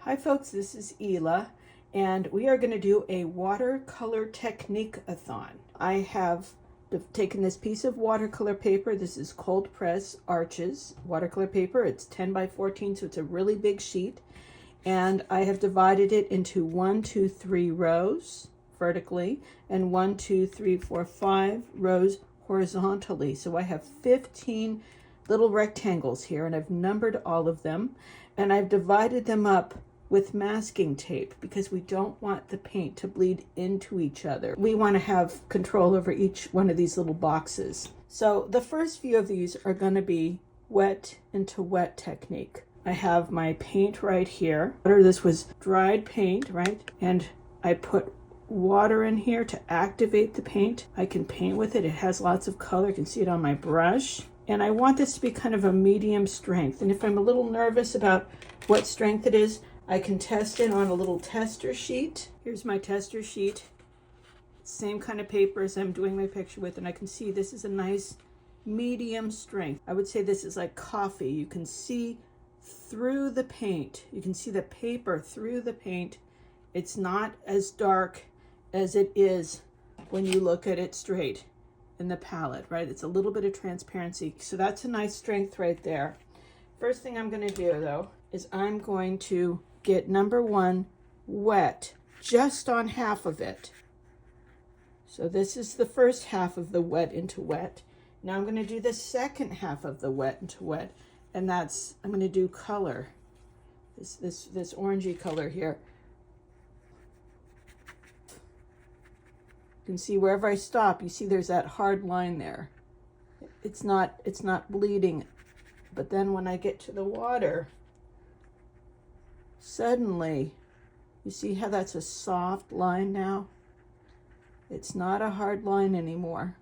Hi folks, this is Ela, and we are going to do a watercolor technique-a-thon. I have taken this piece of watercolor paper. This is cold press Arches watercolor paper. It's 10 by 14, so it's a really big sheet. And I have divided it into 1, 2, 3 rows vertically, and 1, 2, 3, 4, 5 rows horizontally. So I have 15 little rectangles here, and I've numbered all of them, and I've divided them up with masking tape because we don't want the paint to bleed into each other. We want to have control over each one of these little boxes. So the first few of these are going to be wet into wet technique. I have my paint right here. This was dried paint, right? And I put water in here to activate the paint. I can paint with it. It has lots of color. You can see it on my brush. And I want this to be kind of a medium strength. And if I'm a little nervous about what strength it is, I can test it on a little tester sheet. Here's my tester sheet. Same kind of paper as I'm doing my picture with, and I can see this is a nice medium strength. I would say this is like coffee. You can see through the paint. You can see the paper through the paint. It's not as dark as it is when you look at it straight in the palette, right? It's a little bit of transparency. So that's a nice strength right there. First thing I'm going to do though is I'm going to get number 1 wet just on half of it. So this is the first half of the wet into wet. Now I'm going to do the second half of the wet into wet, and that's, I'm going to do color, this orangey color here. You can see wherever I stop, you see there's that hard line there. It's not bleeding, but then when I get to the water, suddenly, you see how that's a soft line now? It's not a hard line anymore.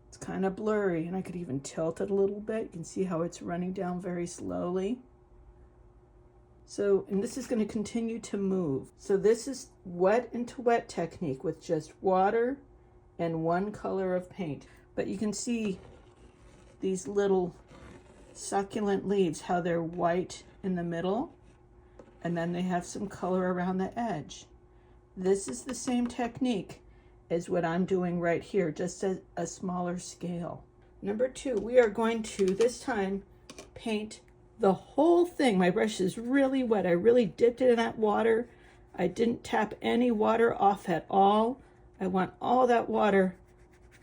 It's kind of blurry, and I could even tilt it a little bit. You can see how it's running down very slowly. So, and this is going to continue to move. So this is wet into wet technique with just water and 1 color of paint. But you can see these little succulent leaves, how they're white in the middle, and then they have some color around the edge. This is the same technique as what I'm doing right here, just at a smaller scale. Number 2, we are going to this time paint the whole thing. My brush is really wet. I really dipped it in that water. I didn't tap any water off at all. I want all that water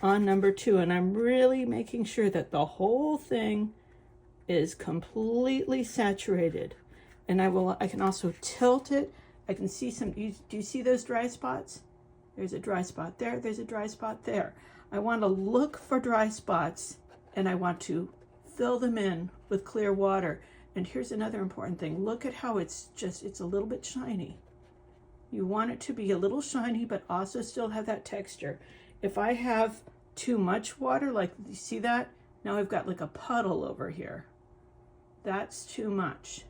on number 2, and I'm really making sure that the whole thing is completely saturated. And I can also tilt it. I can see some, do you see those dry spots? There's a dry spot there, there's a dry spot there. I want to look for dry spots, and I want to fill them in with clear water. And here's another important thing. Look at how it's a little bit shiny. You want it to be a little shiny, but also still have that texture. If I have too much water, like you see that? Now I've got like a puddle over here. That's too much.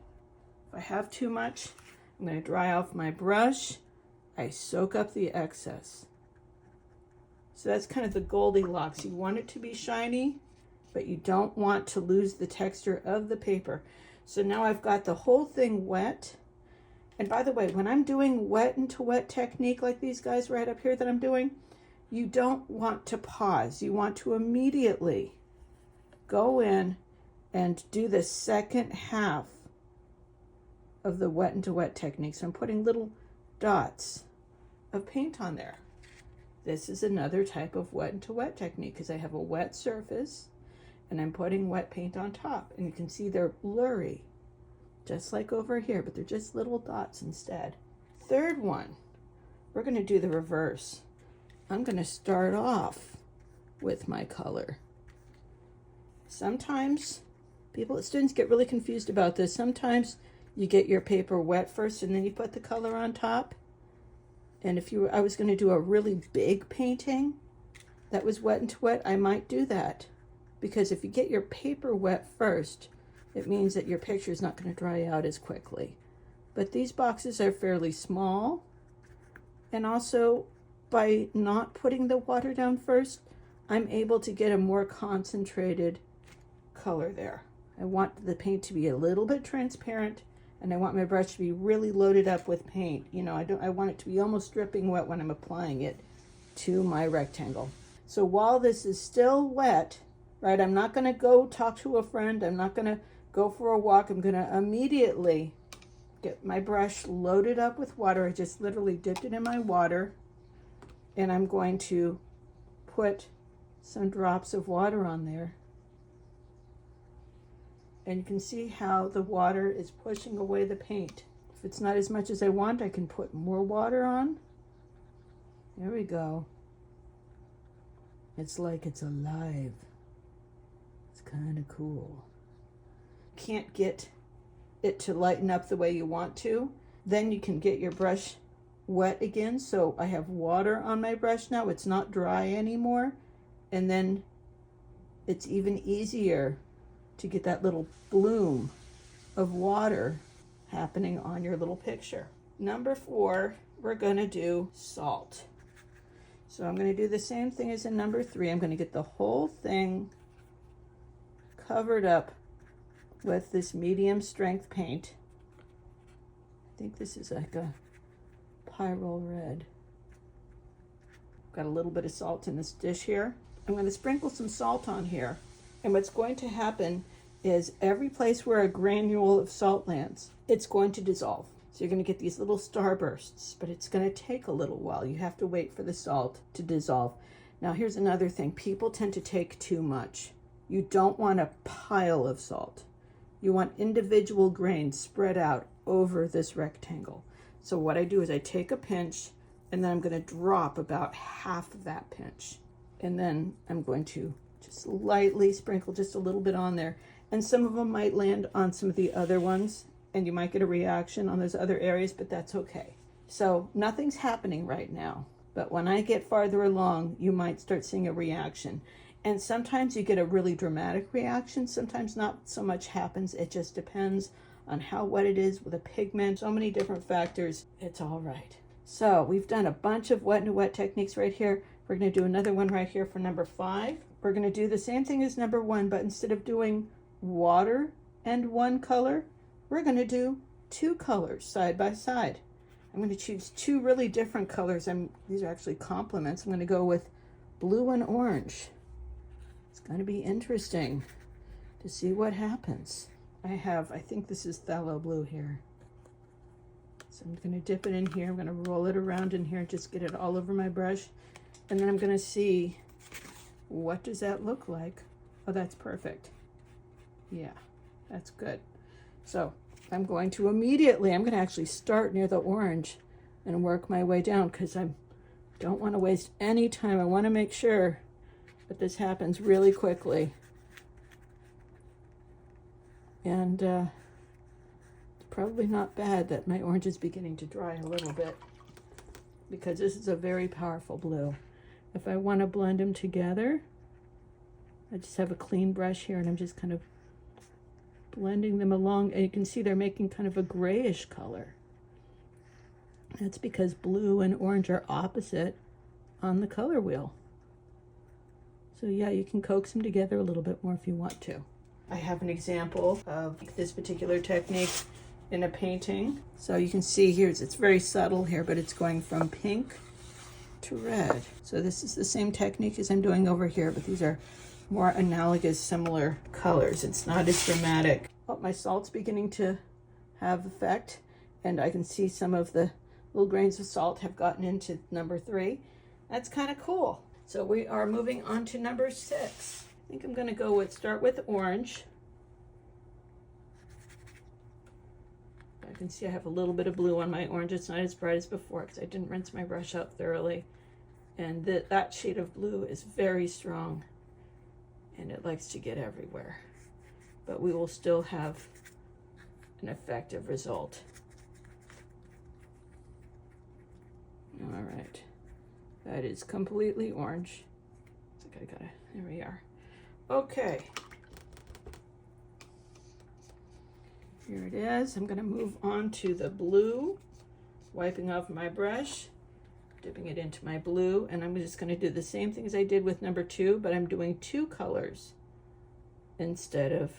If I have too much, I'm going to dry off my brush. I soak up the excess. So that's kind of the Goldilocks. You want it to be shiny, but you don't want to lose the texture of the paper. So now I've got the whole thing wet. And by the way, when I'm doing wet into wet technique like these guys right up here that I'm doing, you don't want to pause. You want to immediately go in and do the second half of the wet into wet technique. So I'm putting little dots of paint on there. This is another type of wet into wet technique because I have a wet surface and I'm putting wet paint on top, and you can see they're blurry just like over here, but they're just little dots instead. Third one, we're going to do the reverse. I'm going to start off with my color. Sometimes students get really confused about this. Sometimes you get your paper wet first and then you put the color on top. And if I was going to do a really big painting that was wet into wet, I might do that. Because if you get your paper wet first, it means that your picture is not going to dry out as quickly. But these boxes are fairly small, and also by not putting the water down first, I'm able to get a more concentrated color there. I want the paint to be a little bit transparent and I want my brush to be really loaded up with paint. You know, I want it to be almost dripping wet when I'm applying it to my rectangle. So while this is still wet, right, I'm not going to go talk to a friend. I'm not going to go for a walk. I'm going to immediately get my brush loaded up with water. I just literally dipped it in my water, and I'm going to put some drops of water on there. And you can see how the water is pushing away the paint. If it's not as much as I want, I can put more water on. There we go. It's like it's alive. It's kind of cool. Can't get it to lighten up the way you want to, then you can get your brush wet again. So I have water on my brush now. It's not dry anymore. And then it's even easier to get that little bloom of water happening on your little picture. Number 4, we're going to do salt. So I'm going to do the same thing as in number 3. I'm going to get the whole thing covered up with this medium strength paint. I think this is like a Pyrrole Red. Got a little bit of salt in this dish here. I'm going to sprinkle some salt on here. And what's going to happen is every place where a granule of salt lands, it's going to dissolve. So you're going to get these little starbursts, but it's going to take a little while. You have to wait for the salt to dissolve. Now here's another thing. People tend to take too much. You don't want a pile of salt. You want individual grains spread out over this rectangle. So what I do is I take a pinch, and then I'm going to drop about half of that pinch. And then I'm going to just lightly sprinkle just a little bit on there. And some of them might land on some of the other ones, and you might get a reaction on those other areas, but that's okay. So nothing's happening right now. But when I get farther along, you might start seeing a reaction. And sometimes you get a really dramatic reaction. Sometimes not so much happens. It just depends on how wet it is with a pigment. So many different factors. It's all right. So we've done a bunch of wet and wet techniques right here. We're going to do another one right here for number 5. We're going to do the same thing as number 1, but instead of doing water and one color, we're going to do 2 colors side by side. I'm going to choose 2 really different colors. These are actually complements. I'm going to go with blue and orange. It's going to be interesting to see what happens. I think this is phthalo blue here. So I'm going to dip it in here. I'm going to roll it around in here, just get it all over my brush. And then I'm going to see, what does that look like? Oh, that's perfect. Yeah, that's good. So I'm going to actually start near the orange and work my way down, because I don't want to waste any time. I want to make sure that this happens really quickly. And it's probably not bad that my orange is beginning to dry a little bit, because this is a very powerful blue. If I want to blend them together, I just have a clean brush here, and I'm just kind of blending them along, and you can see they're making kind of a grayish color. That's because blue and orange are opposite on the color wheel. So yeah, you can coax them together a little bit more if you want to. I have an example of this particular technique in a painting. So you can see here, it's very subtle here, but it's going from pink to red. So this is the same technique as I'm doing over here, but these are more analogous, similar colors. It's not as dramatic. Oh, my salt's beginning to have effect, and I can see some of the little grains of salt have gotten into number 3. That's kind of cool. So we are moving on to number 6. I think I'm going to start with orange. I can see I have a little bit of blue on my orange. It's not as bright as before because I didn't rinse my brush out thoroughly. And that shade of blue is very strong, and it likes to get everywhere. But we will still have an effective result. All right. That is completely orange. There we are. Okay. Here it is. I'm going to move on to the blue, wiping off my brush, dipping it into my blue, and I'm just going to do the same thing as I did with number 2, but I'm doing 2 colors instead of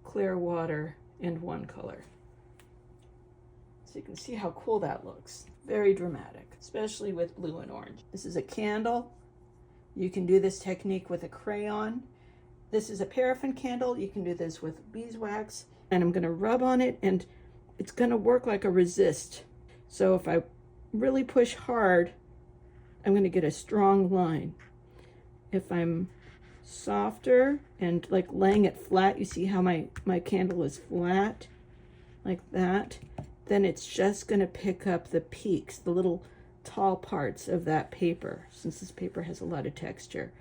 clear water and one color. So you can see how cool that looks. Very dramatic, especially with blue and orange. This is a candle. You can do this technique with a crayon. This is a paraffin candle. You can do this with beeswax. And I'm gonna rub on it and it's gonna work like a resist. So if I really push hard, I'm gonna get a strong line. If I'm softer and like laying it flat, you see how my candle is flat, like that, then it's just gonna pick up the peaks, the little tall parts of that paper, since this paper has a lot of texture.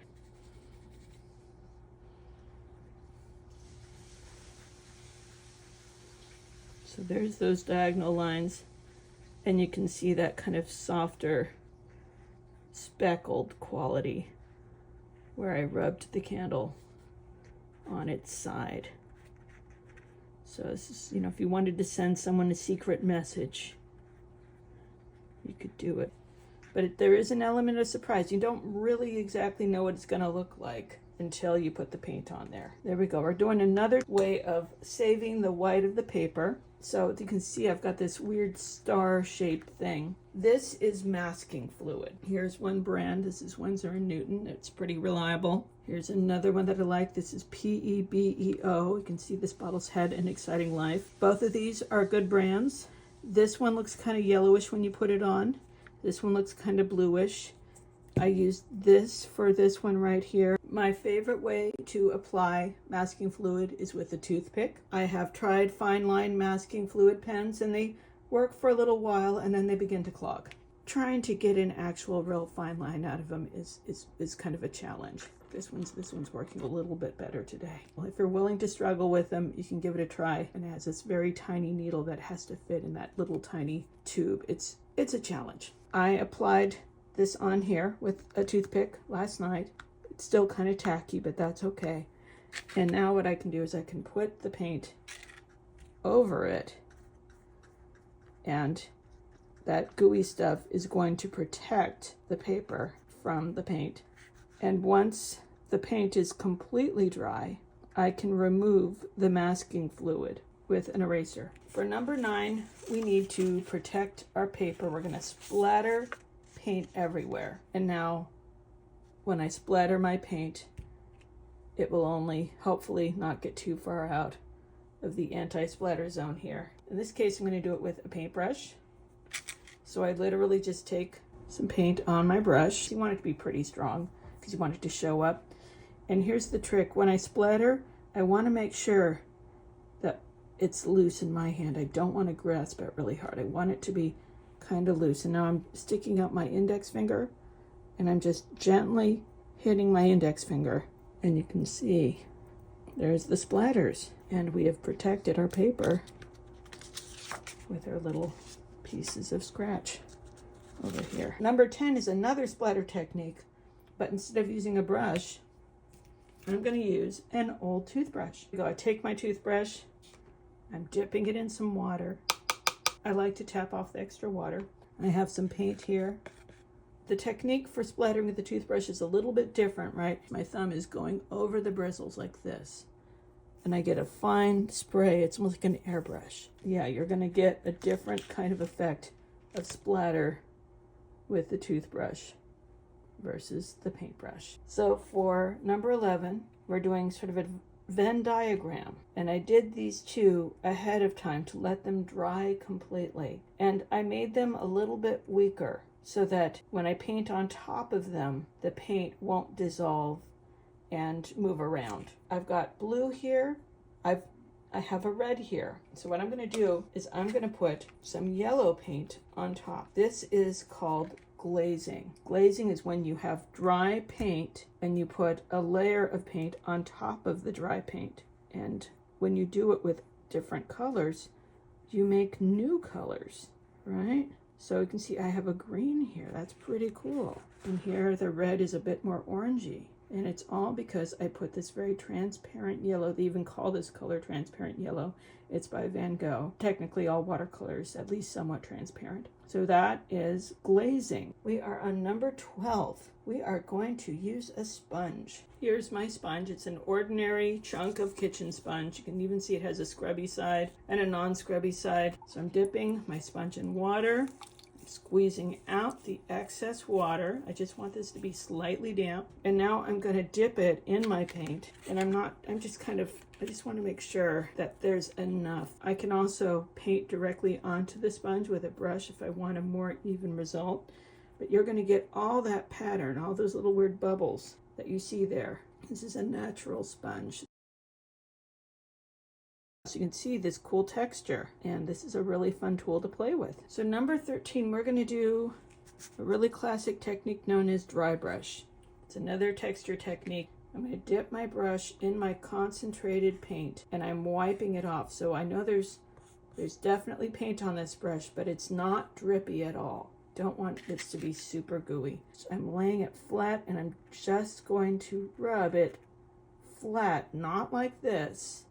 So there's those diagonal lines, and you can see that kind of softer speckled quality where I rubbed the candle on its side. So this is, you know, if you wanted to send someone a secret message, you could do it. But there is an element of surprise. You don't really exactly know what it's gonna look like until you put the paint on there. There we go. We're doing another way of saving the white of the paper. So as you can see, I've got this weird star-shaped thing. This is masking fluid. Here's one brand. This is Winsor & Newton. It's pretty reliable. Here's another one that I like. This is PEBEO. You can see this bottle's had an exciting life. Both of these are good brands. This one looks kind of yellowish when you put it on. This one looks kind of bluish. I used this for this one right here. My favorite way to apply masking fluid is with a toothpick. I have tried fine line masking fluid pens and they work for a little while and then they begin to clog. Trying to get an actual real fine line out of them is kind of a challenge. This one's working a little bit better today. Well, if you're willing to struggle with them, you can give it a try. And it has this very tiny needle that has to fit in that little tiny tube. It's a challenge. I applied this on here with a toothpick last night. It's still kind of tacky, but that's okay. And now what I can do is I can put the paint over it, and that gooey stuff is going to protect the paper from the paint. And once the paint is completely dry, I can remove the masking fluid with an eraser. For number 9, we need to protect our paper. We're going to splatter paint everywhere. And now when I splatter my paint, it will only hopefully not get too far out of the anti-splatter zone here. In this case, I'm going to do it with a paintbrush. So I literally just take some paint on my brush. You want it to be pretty strong because you want it to show up. And here's the trick. When I splatter, I want to make sure that it's loose in my hand. I don't want to grasp it really hard. I want it to be kind of loose. And now I'm sticking out my index finger and I'm just gently hitting my index finger. And you can see there's the splatters. And we have protected our paper with our little pieces of scratch over here. Number 10 is another splatter technique, but instead of using a brush, I'm going to use an old toothbrush. I take my toothbrush, I'm dipping it in some water. I like to tap off the extra water. I have some paint here. The technique for splattering with the toothbrush is a little bit different, right? My thumb is going over the bristles like this, and I get a fine spray. It's almost like an airbrush. Yeah, you're going to get a different kind of effect of splatter with the toothbrush versus the paintbrush. So for number 11, we're doing sort of a Venn diagram, and I did these two ahead of time to let them dry completely, and I made them a little bit weaker so that when I paint on top of them, the paint won't dissolve and move around. I've got blue here, I have a red here. So what I'm going to do is I'm going to put some yellow paint on top. This is called glazing. Glazing is when you have dry paint and you put a layer of paint on top of the dry paint. And when you do it with different colors, you make new colors, right? So you can see I have a green here. That's pretty cool. And here the red is a bit more orangey. And it's all because I put this very transparent yellow. They even call this color transparent yellow. It's by Van Gogh. Technically all watercolors, at least somewhat transparent. So that is glazing. We are on number 12. We are going to use a sponge. Here's my sponge. It's an ordinary chunk of kitchen sponge. You can even see it has a scrubby side and a non-scrubby side. So I'm dipping my sponge in water, squeezing out the excess water. I just want this to be slightly damp. And now I'm going to dip it in my paint. And I just want to make sure that there's enough. I can also paint directly onto the sponge with a brush if I want a more even result. But you're going to get all that pattern, all those little weird bubbles that you see there. This is a natural sponge. So you can see this cool texture, and this is a really fun tool to play with. So number 13, we're going to do a really classic technique known as dry brush. It's another texture technique. I'm going to dip my brush in my concentrated paint, and I'm wiping it off. So I know there's definitely paint on this brush, but it's not drippy at all. Don't want this to be super gooey. So I'm laying it flat, and I'm just going to rub it flat, not like this,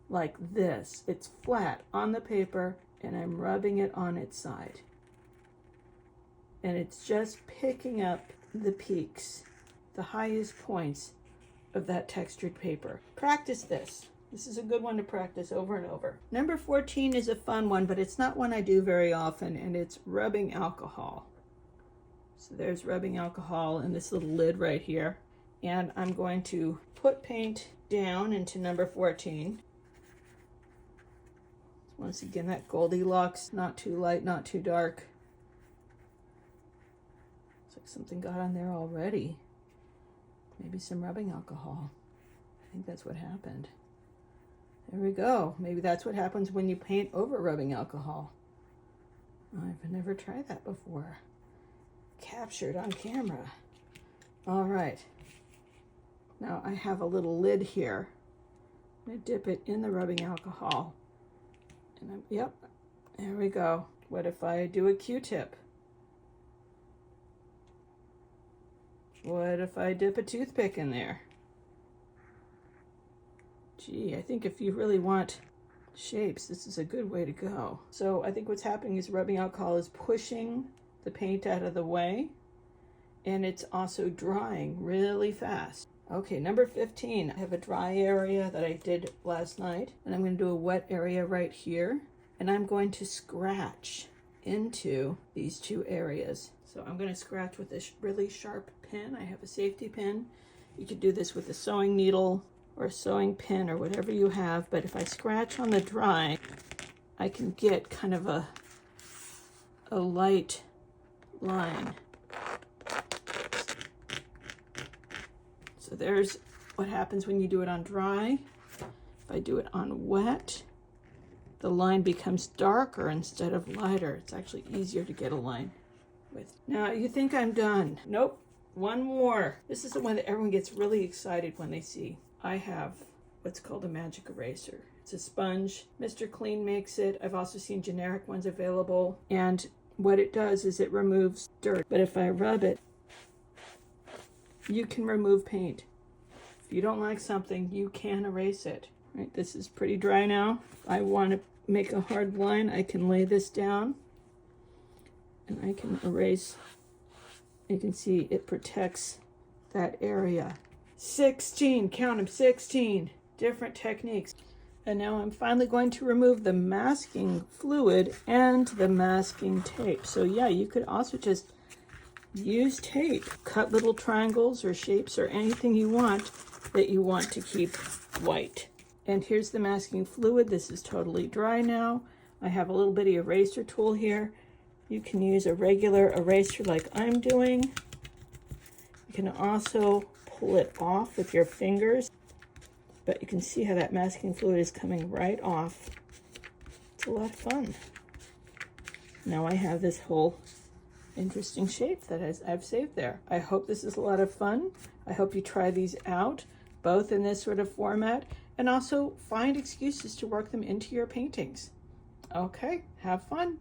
like this. It's flat on the paper, and I'm rubbing it on its side. And it's just picking up the peaks, the highest points of that textured paper. Practice this. This is a good one to practice over and over. Number 14 is a fun one, but it's not one I do very often, and it's rubbing alcohol. So there's rubbing alcohol in this little lid right here. And I'm going to put paint down into number 14. Once again, that Goldilocks, not too light, not too dark. Looks like something got on there already. Maybe some rubbing alcohol. I think that's what happened. There we go. Maybe that's what happens when you paint over rubbing alcohol. I've never tried that before. Captured on camera. All right. Now I have a little lid here. I'm going to dip it in the rubbing alcohol. And yep, there we go. What if I do a Q-tip? What if I dip a toothpick in there? Gee, I think if you really want shapes, this is a good way to go. So I think what's happening is rubbing alcohol is pushing the paint out of the way, and it's also drying really fast. Okay, number 15, I have a dry area that I did last night, and I'm going to do a wet area right here, and I'm going to scratch into these two areas. So I'm going to scratch with this really sharp pin. I have a safety pin. You could do this with a sewing needle or a sewing pin or whatever you have, but if I scratch on the dry, I can get kind of a light line. So there's what happens when you do it on dry. If I do it on wet, the line becomes darker instead of lighter. It's actually easier to get a line with. Now you think I'm done. Nope, one more. This is the one that everyone gets really excited when they see. I have what's called a magic eraser. It's a sponge. Mr. Clean makes it. I've also seen generic ones available. And what it does is it removes dirt. But if I rub it, you can remove paint. If you don't like something, you can erase it. Right, this is pretty dry now. If I want to make a hard line, I can lay this down and I can erase. You can see it protects that area. 16, count them, 16 different techniques. And now I'm finally going to remove the masking fluid and the masking tape. So yeah, you could also just use tape, cut little triangles or shapes or anything you want that you want to keep white. And here's the masking fluid. This is totally dry now. I have a little bitty eraser tool here. You can use a regular eraser like I'm doing. You can also pull it off with your fingers, but you can see how that masking fluid is coming right off. It's a lot of fun. Now I have this whole interesting shape that I've saved there. I hope this is a lot of fun. I hope you try these out, both in this sort of format, and also find excuses to work them into your paintings. Okay, have fun.